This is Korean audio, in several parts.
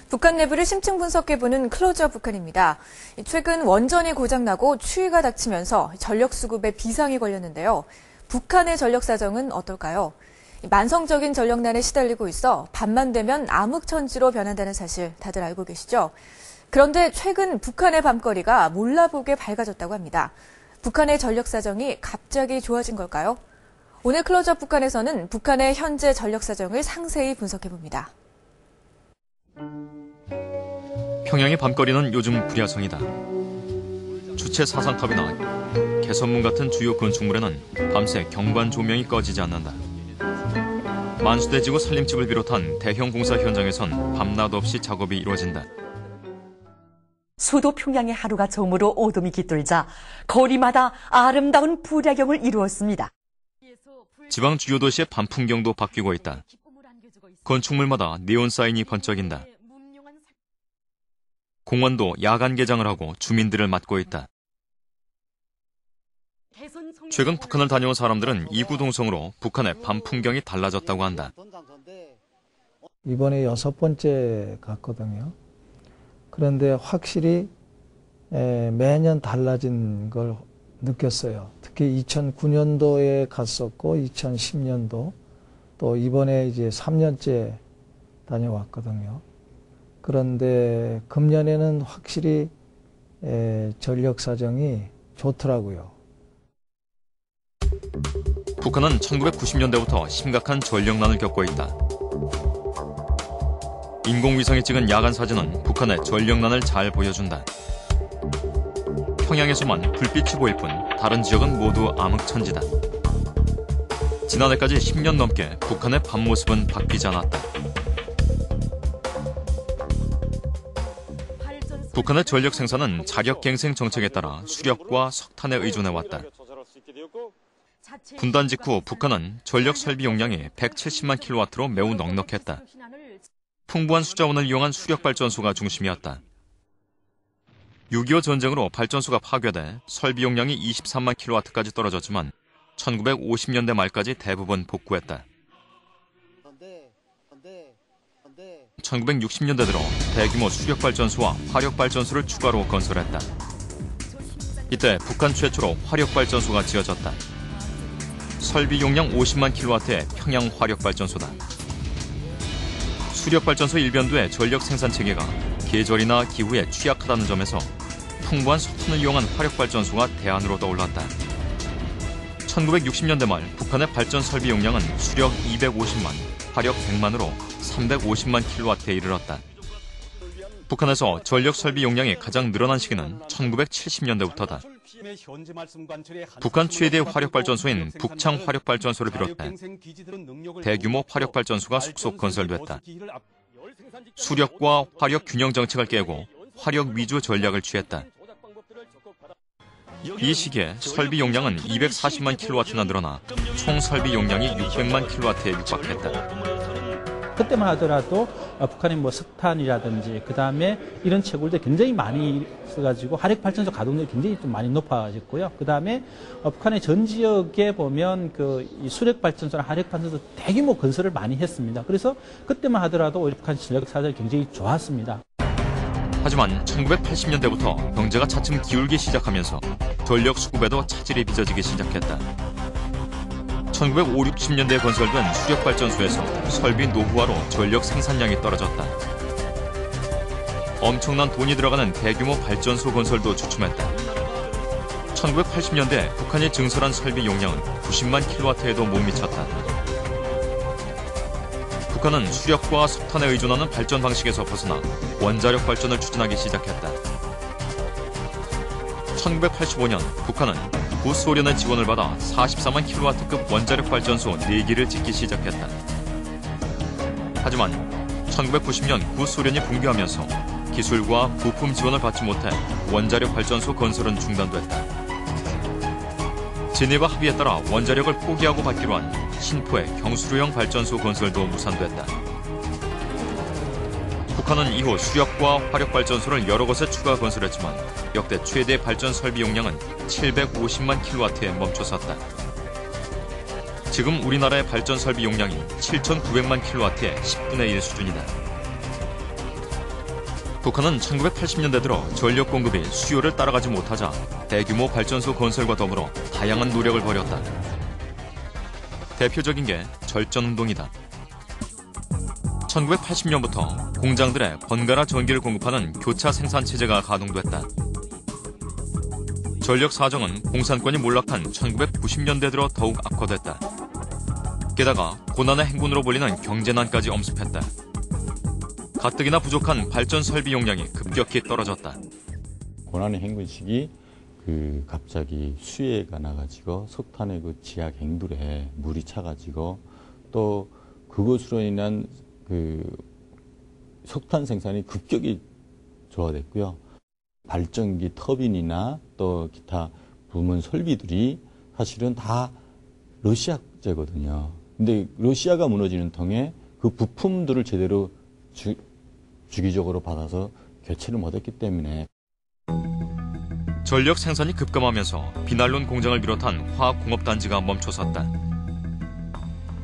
북한 내부를 심층 분석해보는 클로즈업 북한입니다. 최근 원전이 고장나고 추위가 닥치면서 전력 수급에 비상이 걸렸는데요. 북한의 전력 사정은 어떨까요? 만성적인 전력난에 시달리고 있어 밤만 되면 암흑천지로 변한다는 사실 다들 알고 계시죠? 그런데 최근 북한의 밤거리가 몰라보게 밝아졌다고 합니다. 북한의 전력 사정이 갑자기 좋아진 걸까요? 오늘 클로즈업 북한에서는 북한의 현재 전력 사정을 상세히 분석해봅니다. 평양의 밤거리는 요즘 불야성이다. 주체 사상탑이나 개선문 같은 주요 건축물에는 밤새 경관 조명이 꺼지지 않는다. 만수대지구 살림집을 비롯한 대형 공사 현장에선 밤낮 없이 작업이 이루어진다. 수도 평양의 하루가 저물어 어둠이 깃들자 거리마다 아름다운 불야경을 이루었습니다. 지방 주요 도시의 밤 풍경도 바뀌고 있다. 건축물마다 네온 사인이 번쩍인다. 공원도 야간 개장을 하고 주민들을 맞고 있다. 최근 북한을 다녀온 사람들은 이구동성으로 북한의 밤 풍경이 달라졌다고 한다. 이번에 6번째 갔거든요. 그런데 확실히 매년 달라진 걸 느꼈어요. 특히 2009년도에 갔었고 2010년도 또 이번에 이제 3년째 다녀왔거든요. 그런데 금년에는 확실히 전력 사정이 좋더라고요. 북한은 1990년대부터 심각한 전력난을 겪고 있다. 인공위성이 찍은 야간 사진은 북한의 전력난을 잘 보여준다. 평양에서만 불빛이 보일 뿐 다른 지역은 모두 암흑천지다. 지난해까지 10년 넘게 북한의 밤 모습은 바뀌지 않았다. 북한의 전력 생산은 자력갱생 정책에 따라 수력과 석탄에 의존해왔다. 분단 직후 북한은 전력 설비 용량이 170만 킬로와트로 매우 넉넉했다. 풍부한 수자원을 이용한 수력발전소가 중심이었다. 6.25 전쟁으로 발전소가 파괴돼 설비 용량이 23만 킬로와트까지 떨어졌지만 1950년대 말까지 대부분 복구했다. 1960년대 들어 대규모 수력발전소와 화력발전소를 추가로 건설했다. 이때 북한 최초로 화력발전소가 지어졌다. 설비 용량 50만 킬로와트의 평양 화력발전소다. 수력발전소 일변도의 전력 생산 체계가 계절이나 기후에 취약하다는 점에서 풍부한 석탄을 이용한 화력발전소가 대안으로 떠올랐다. 1960년대 말 북한의 발전 설비 용량은 수력 250만, 화력 100만으로 350만 킬로와트에 이르렀다. 북한에서 전력 설비 용량이 가장 늘어난 시기는 1970년대부터다. 북한 최대 화력발전소인 북창 화력발전소를 비롯해 대규모 화력발전소가 속속 건설됐다. 수력과 화력 균형 정책을 깨고 화력 위주 전략을 취했다. 이 시기에 설비 용량은 240만 킬로와트나 늘어나 총 설비 용량이 600만 킬로와트에 육박했다. 그때만 하더라도 북한의 뭐 석탄이라든지 그다음에 이런 채굴들 굉장히 많이 써가지고 화력발전소 가동률이 굉장히 좀 많이 높아졌고요. 그다음에 북한의 전 지역에 보면 이 수력발전소나 화력발전소 대규모 건설을 많이 했습니다. 그래서 그때만 하더라도 오히려 북한 전력 사정이 굉장히 좋았습니다. 하지만 1980년대부터 경제가 차츰 기울기 시작하면서 전력 수급에도 차질이 빚어지기 시작했다. 1950, 60년대에 건설된 수력발전소에서 설비 노후화로 전력 생산량이 떨어졌다. 엄청난 돈이 들어가는 대규모 발전소 건설도 주춤했다. 1980년대 북한이 증설한 설비 용량은 90만 킬로와트에도 못 미쳤다. 북한은 수력과 석탄에 의존하는 발전 방식에서 벗어나 원자력 발전을 추진하기 시작했다. 1985년 북한은 구소련의 지원을 받아 44만 킬로와트급 원자력 발전소 4기를 짓기 시작했다. 하지만 1990년 구소련이 붕괴하면서 기술과 부품 지원을 받지 못해 원자력 발전소 건설은 중단됐다. 제네바 합의에 따라 원자력을 포기하고 받기로 한 신포의 경수로형 발전소 건설도 무산됐다. 북한은 이후 수력과 화력발전소를 여러 곳에 추가 건설했지만 역대 최대 발전 설비 용량은 750만 킬로와트에 멈춰섰다. 지금 우리나라의 발전 설비 용량이 7,900만 킬로와트의 10분의 1 수준이다. 북한은 1980년대 들어 전력 공급이 수요를 따라가지 못하자 대규모 발전소 건설과 더불어 다양한 노력을 벌였다. 대표적인 게 절전운동이다. 1980년부터 공장들에 번갈아 전기를 공급하는 교차 생산체제가 가동됐다. 전력 사정은 공산권이 몰락한 1990년대 들어 더욱 악화됐다. 게다가 고난의 행군으로 불리는 경제난까지 엄습했다. 가뜩이나 부족한 발전 설비 용량이 급격히 떨어졌다. 고난의 행군 시기 갑자기 수해가 나가지고 석탄의 지하 갱들에 물이 차가지고 또 그것으로 인한 석탄 생산이 급격히 저하됐고요. 발전기 터빈이나 또 기타 부문 설비들이 사실은 다 러시아제거든요. 근데 러시아가 무너지는 통에 그 부품들을 제대로 주기적으로 받아서 교체를 못했기 때문에 전력 생산이 급감하면서 비난론 공장을 비롯한 화학공업단지가 멈춰섰다.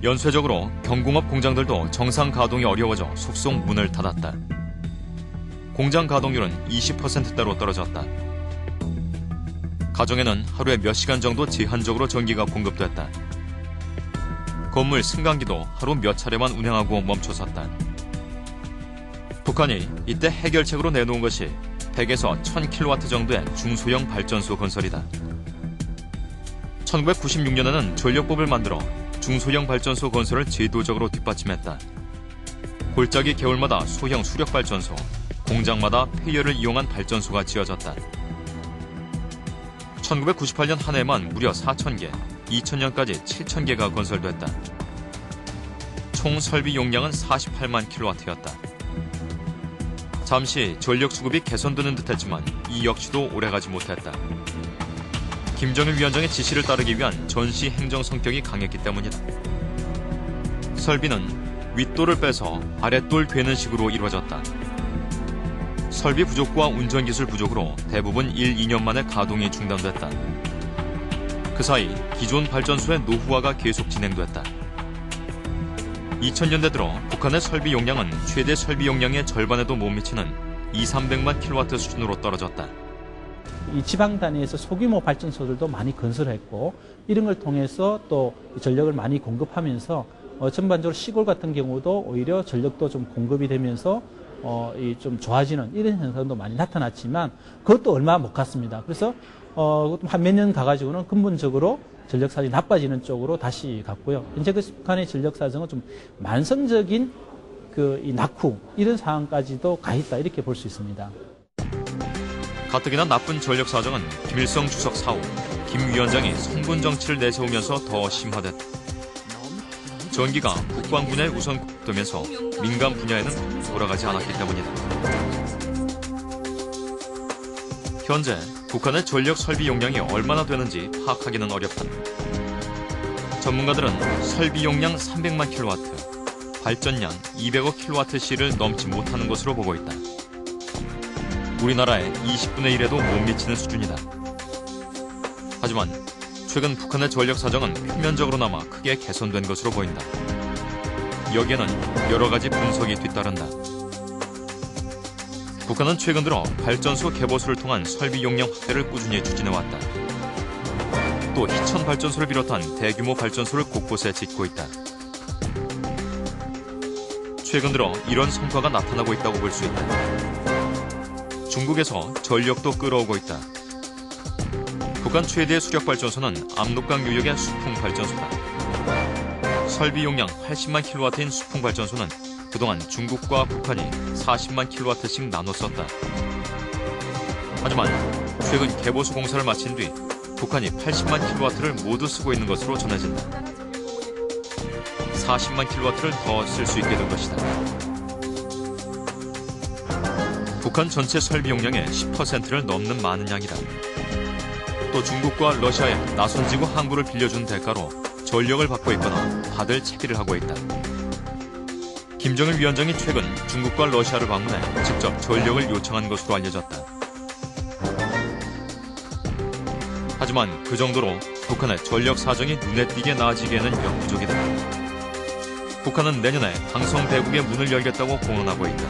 연쇄적으로 경공업 공장들도 정상 가동이 어려워져 속속 문을 닫았다. 공장 가동률은 20%대로 떨어졌다. 가정에는 하루에 몇 시간 정도 제한적으로 전기가 공급됐다. 건물 승강기도 하루 몇 차례만 운행하고 멈춰섰다. 북한이 이때 해결책으로 내놓은 것이 100에서 1000kW 정도의 중소형 발전소 건설이다. 1996년에는 전력법을 만들어 중소형 발전소 건설을 제도적으로 뒷받침했다. 골짜기 개울마다 소형 수력발전소, 공장마다 폐열을 이용한 발전소가 지어졌다. 1998년 한 해만 무려 4,000개, 2000년까지 7,000개가 건설됐다. 총 설비 용량은 48만 킬로와트였다. 잠시 전력 수급이 개선되는 듯했지만 이 역시도 오래가지 못했다. 김정일 위원장의 지시를 따르기 위한 전시 행정 성격이 강했기 때문이다. 설비는 윗돌을 빼서 아랫돌 되는 식으로 이루어졌다. 설비 부족과 운전기술 부족으로 대부분 1, 2년 만에 가동이 중단됐다. 그 사이 기존 발전소의 노후화가 계속 진행됐다. 2000년대 들어 북한의 설비 용량은 최대 설비 용량의 절반에도 못 미치는 200~300만 킬로와트 수준으로 떨어졌다. 이 지방 단위에서 소규모 발전소들도 많이 건설했고 이런 걸 통해서 또 전력을 많이 공급하면서 전반적으로 시골 같은 경우도 오히려 전력도 좀 공급이 되면서 좀 좋아지는 이런 현상도 많이 나타났지만 그것도 얼마 못 갔습니다. 그래서 한 몇 년 가가지고는 근본적으로 전력 사정이 나빠지는 쪽으로 다시 갔고요. 현재 북한의 전력 사정은 좀 만성적인 이 낙후 이런 상황까지도 가 있다 이렇게 볼 수 있습니다. 가뜩이나 나쁜 전력 사정은 김일성 주석 사후 김 위원장이 선군 정치를 내세우면서 더 심화됐다. 전기가 국방분야의 우선 되면서 민간 분야에는 돌아가지 않았기 때문이다. 현재 북한의 전력 설비 용량이 얼마나 되는지 파악하기는 어렵다. 전문가들은 설비 용량 300만 킬로와트, 발전량 200억 킬로와트시를 넘지 못하는 것으로 보고 있다. 우리나라의 20분의 1에도 못 미치는 수준이다. 하지만 최근 북한의 전력 사정은 표면적으로나마 크게 개선된 것으로 보인다. 여기에는 여러 가지 분석이 뒤따른다. 북한은 최근 들어 발전소 개보수를 통한 설비 용량 확대를 꾸준히 추진해왔다. 또 희천 발전소를 비롯한 대규모 발전소를 곳곳에 짓고 있다. 최근 들어 이런 성과가 나타나고 있다고 볼 수 있다. 중국에서 전력도 끌어오고 있다. 북한 최대의 수력발전소는 압록강 유역의 수풍발전소다. 설비 용량 80만 킬로와트인 수풍발전소는 그동안 중국과 북한이 40만 킬로와트씩 나눠 썼다. 하지만 최근 개보수 공사를 마친 뒤 북한이 80만 킬로와트를 모두 쓰고 있는 것으로 전해진다. 40만 킬로와트를 더 쓸 수 있게 된 것이다. 북한 전체 설비 용량의 10%를 넘는 많은 양이다. 또 중국과 러시아에 나선지구 항구를 빌려준 대가로 전력을 받고 있거나 받을 채비를 하고 있다. 김정일 위원장이 최근 중국과 러시아를 방문해 직접 전력을 요청한 것으로 알려졌다. 하지만 그 정도로 북한의 전력 사정이 눈에 띄게 나아지기에는 역부족이다. 북한은 내년에 강성 배국의 문을 열겠다고 공언하고 있다.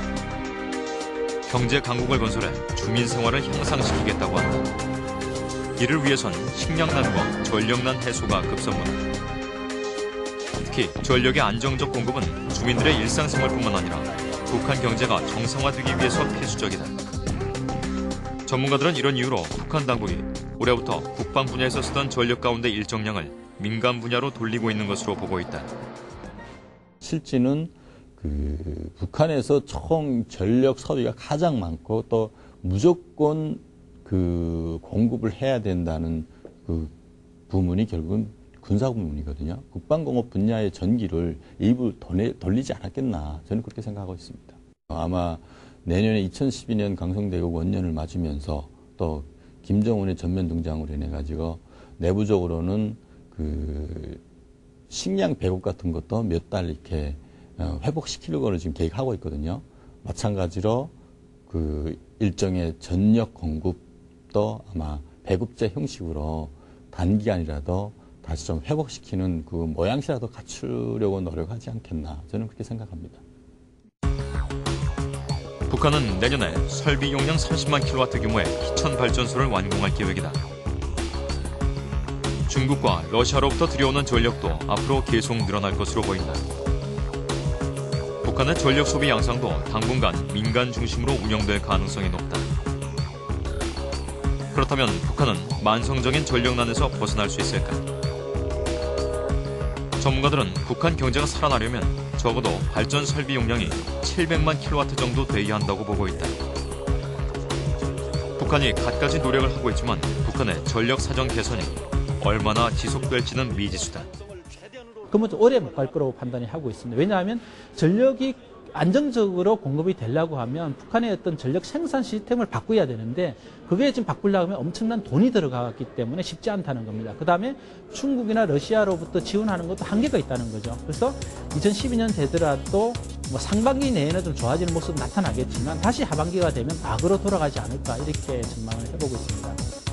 경제 강국을 건설해 주민 생활을 향상시키겠다고 한다. 이를 위해선 식량난과 전력난 해소가 급선무다. 특히 전력의 안정적 공급은 주민들의 일상생활뿐만 아니라 북한 경제가 정상화되기 위해서 필수적이다. 전문가들은 이런 이유로 북한 당국이 올해부터 국방 분야에서 쓰던 전력 가운데 일정량을 민간 분야로 돌리고 있는 것으로 보고 있다. 실제는 북한에서 총 전력 소비가 가장 많고 또 무조건 공급을 해야 된다는 부문이 결국은 군사 부문이거든요. 국방공업 분야의 전기를 일부 돌리지 않았겠나 저는 그렇게 생각하고 있습니다. 아마 내년에 2012년 강성대국 원년을 맞으면서 또 김정은의 전면 등장으로 인해 가지고 내부적으로는 식량 배급 같은 것도 몇 달 이렇게 회복시키려고 지금 계획하고 있거든요. 마찬가지로 일정의 전력 공급도 아마 배급제 형식으로 단기간이라도 다시 좀 회복시키는 모양새라도 갖추려고 노력하지 않겠나 저는 그렇게 생각합니다. 북한은 내년에 설비 용량 30만 킬로와트 규모의 희천 발전소를 완공할 계획이다. 중국과 러시아로부터 들여오는 전력도 앞으로 계속 늘어날 것으로 보인다. 북한의 전력 소비 양상도 당분간 민간 중심으로 운영될 가능성이 높다. 그렇다면 북한은 만성적인 전력난에서 벗어날 수 있을까? 전문가들은 북한 경제가 살아나려면 적어도 발전 설비 용량이 700만 킬로와트 정도 돼야 한다고 보고 있다. 북한이 갖가지 노력을 하고 있지만 북한의 전력 사정 개선이 얼마나 지속될지는 미지수다. 그러면 오래 못 갈 거라고 판단이 하고 있습니다. 왜냐하면 전력이 안정적으로 공급이 되려고 하면 북한의 어떤 전력 생산 시스템을 바꿔야 되는데 그게 지금 바꾸려고 하면 엄청난 돈이 들어가기 때문에 쉽지 않다는 겁니다. 그 다음에 중국이나 러시아로부터 지원하는 것도 한계가 있다는 거죠. 그래서 2012년 되더라도 상반기 내에는 좀 좋아지는 모습 나타나겠지만 다시 하반기가 되면 과거로 돌아가지 않을까 이렇게 전망을 해보고 있습니다.